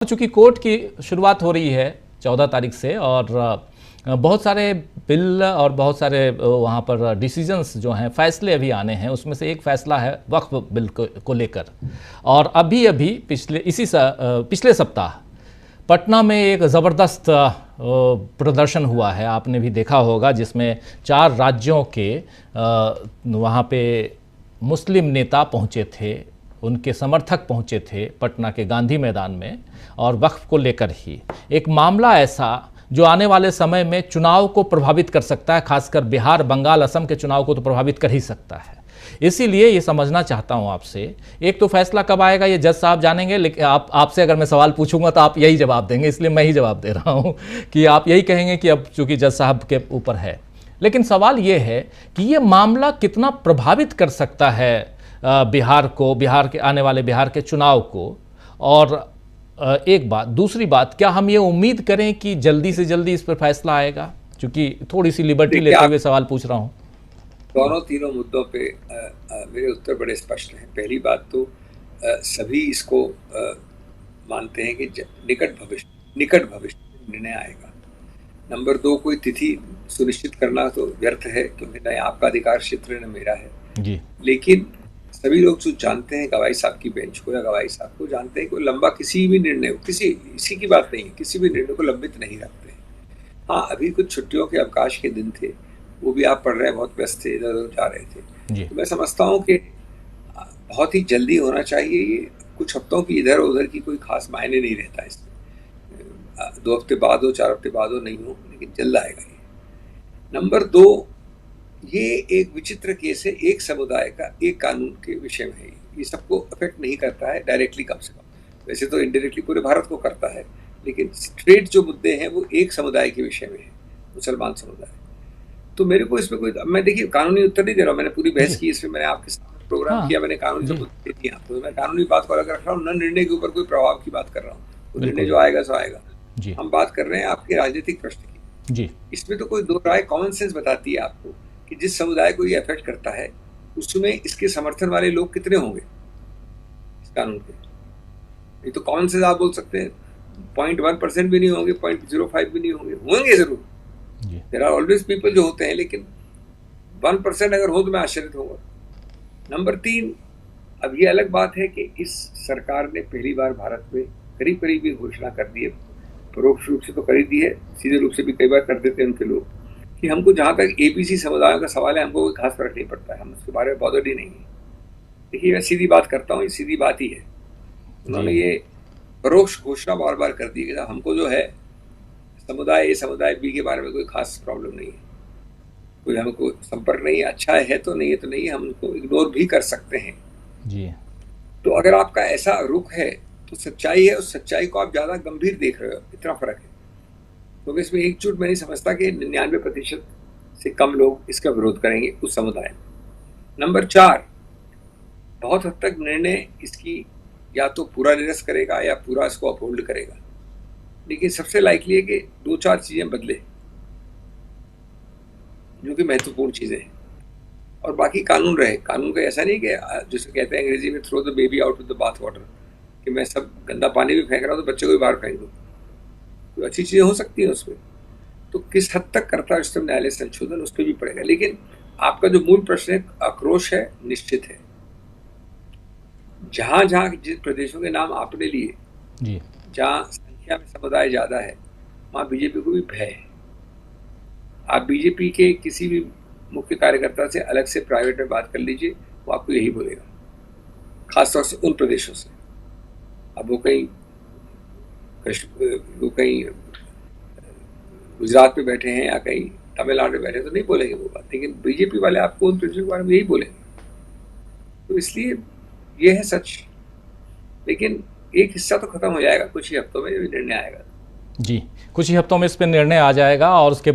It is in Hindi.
चूंकि कोर्ट की शुरुआत हो रही है 14 तारीख से और बहुत सारे बिल और बहुत सारे वहाँ पर डिसीजंस जो हैं, फैसले अभी आने हैं। उसमें से एक फैसला है वक्फ बिल को लेकर। और अभी पिछले सप्ताह पटना में एक ज़बरदस्त प्रदर्शन हुआ है, आपने भी देखा होगा, जिसमें 4 राज्यों के वहाँ पे मुस्लिम नेता पहुँचे थे, उनके समर्थक पहुंचे थे पटना के गांधी मैदान में, और वक्फ को लेकर ही एक मामला ऐसा जो आने वाले समय में चुनाव को प्रभावित कर सकता है, खासकर बिहार, बंगाल, असम के चुनाव को तो प्रभावित कर ही सकता है। इसीलिए ये समझना चाहता हूं आपसे, एक तो फैसला कब आएगा ये जज साहब जानेंगे, लेकिन आपसे अगर मैं सवाल पूछूंगा तो आप यही जवाब देंगे, इसलिए मैं ही जवाब दे रहा हूं कि आप यही कहेंगे कि अब चूंकि जज साहब के ऊपर है। लेकिन सवाल ये है कि ये मामला कितना प्रभावित कर सकता है बिहार को, बिहार के आने वाले बिहार के चुनाव को। और एक बात, दूसरी बात, क्या हम ये उम्मीद करें कि जल्दी से जल्दी इस पर फैसला आएगा? क्योंकि थोड़ी सी लिबर्टी लेते हुए सवाल पूछ रहा हूँ। दोनों तीनों मुद्दों पे मेरे उत्तर बड़े स्पष्ट हैं। पहली बात तो सभी इसको मानते हैं कि निकट भविष्य में निर्णय आएगा। नंबर 2, कोई तिथि सुनिश्चित करना तो व्यर्थ है, क्योंकि न आपका अधिकार क्षेत्र न मेरा है जी। लेकिन सभी लोग जो जानते हैं गवाही साहब की बेंच को या गवाही साहब को, जानते हैं कि लंबा किसी भी निर्णय, इसी की बात नहीं है, किसी भी निर्णय को लंबित नहीं रखते हैं। हाँ, अभी कुछ छुट्टियों के अवकाश के दिन थे, वो भी आप पढ़ रहे हैं, बहुत व्यस्त थे, इधर उधर जा रहे थे। तो मैं समझता हूँ कि बहुत ही जल्दी होना चाहिए। ये कुछ हफ्तों की इधर उधर की कोई खास मायने नहीं रहता इसमें। 2 हफ्ते बाद हो, 4 हफ्ते बाद हो, नहीं हो, लेकिन जल्द आएगा ये। नंबर 2, ये एक विचित्र केस है, एक समुदाय का एक कानून के विषय में है। ये सबको अफेक्ट नहीं करता है डायरेक्टली, कम से कम। वैसे तो इनडायरेक्टली पूरे भारत को करता है, लेकिन स्ट्रेट जो मुद्दे हैं वो एक समुदाय के विषय में है, मुसलमान समुदाय। तो मेरे को इसमें कोई, मैं देखिए कानूनी उत्तर नहीं दे रहा हूँ, मैंने पूरी बहस की इसमें, मैंने आपके साथ प्रोग्राम किया, मैंने कानूनी सबूत दे दिया, तो मैं कानूनी बात को अलग रख रहा हूँ, न निर्णय के ऊपर कोई प्रभाव की बात कर रहा हूँ। तो निर्णय जो आएगा सो आएगा। हम बात कर रहे हैं आपके राजनीतिक प्रश्न की। इसमें तो कोई दो राय कॉमन सेंस बताती है आपको कि जिस समुदाय को ये अफेक्ट करता है उसमें इसके समर्थन वाले लोग कितने होंगे इस कानून के। ये तो कॉमन सेंस आप बोल सकते हैं 0.1% भी नहीं होंगे, 0.05 भी नहीं होंगे जरूर। देयर आर ऑलवेज पीपल जो होते हैं, लेकिन 1% अगर हो तो मैं आश्चर्य होगा। नंबर 3, अब ये अलग बात है कि इस सरकार ने पहली बार भारत में करीब करीब ये घोषणा कर दी है, परोक्ष रूप से तो कर ही दी है, सीधे रूप से भी कई बार कर देते हैं उनके लोग, कि हमको जहाँ तक एपीसी समुदायों का सवाल है, हमको कोई खास फर्क नहीं पड़ता है, हम उसके बारे में बॉदर्ड ही नहीं है। देखिए, मैं सीधी बात करता हूँ, ये सीधी बात ही है। उन्होंने ये परोक्ष घोषणा बार बार कर दी कि हमको जो है समुदाय ए समुदाय बी के बारे में कोई खास प्रॉब्लम नहीं है, कोई हमको संपर्क नहीं है, अच्छा है तो नहीं है तो नहीं है, हम उनको इग्नोर भी कर सकते हैं जी। तो अगर आपका ऐसा रुख है तो सच्चाई है, उस सच्चाई को आप ज्यादा गंभीर देख रहे हो, इतना फर्क है। तो इसमें एकजुट मैं नहीं समझता कि 99% से कम लोग इसका विरोध करेंगे उस समुदाय में। नंबर 4, बहुत हद तक निर्णय इसकी या तो पूरा निरस्त करेगा या पूरा इसको अपहोल्ड करेगा, लेकिन सबसे लाइकली है कि 2-4 चीजें बदले जो कि महत्वपूर्ण चीजें हैं, और बाकी कानून रहे। कानून का ऐसा नहीं कि जिसे कहते हैं अंग्रेजी में throw the baby out with the bath water, कि मैं सब गंदा पानी भी फेंक रहा हूँ तो बच्चे को भी बाहर फेंक दूँ। तो अच्छी चीजें हो सकती हैं उसमें, तो किस हद तक करता है उच्चतम न्यायालय संशोधन, उस पर भी पड़ेगा। लेकिन आपका जो मूल प्रश्न है, आक्रोश है, निश्चित है। जहां जहां जिन प्रदेशों के नाम आपने लिए, जहां संख्या में समुदाय ज्यादा है, वहां बीजेपी को भी भय है। आप बीजेपी के किसी भी मुख्य कार्यकर्ता से अलग से प्राइवेट में बात कर लीजिए, वो आपको यही बोलेगा, खासतौर से उन प्रदेशों से। अब वो कहीं गुजरात में बैठे हैं या कहीं तमिलनाडु में बैठे तो नहीं बोलेंगे वो बात, लेकिन बीजेपी वाले आपको उन प्रदेशों के बारे में यही बोलेंगे। तो इसलिए ये है सच, लेकिन एक हिस्सा तो खत्म हो जाएगा कुछ ही हफ्तों में, निर्णय आएगा जी। कुछ ही हफ्तों में इस पर निर्णय आ जाएगा और उसके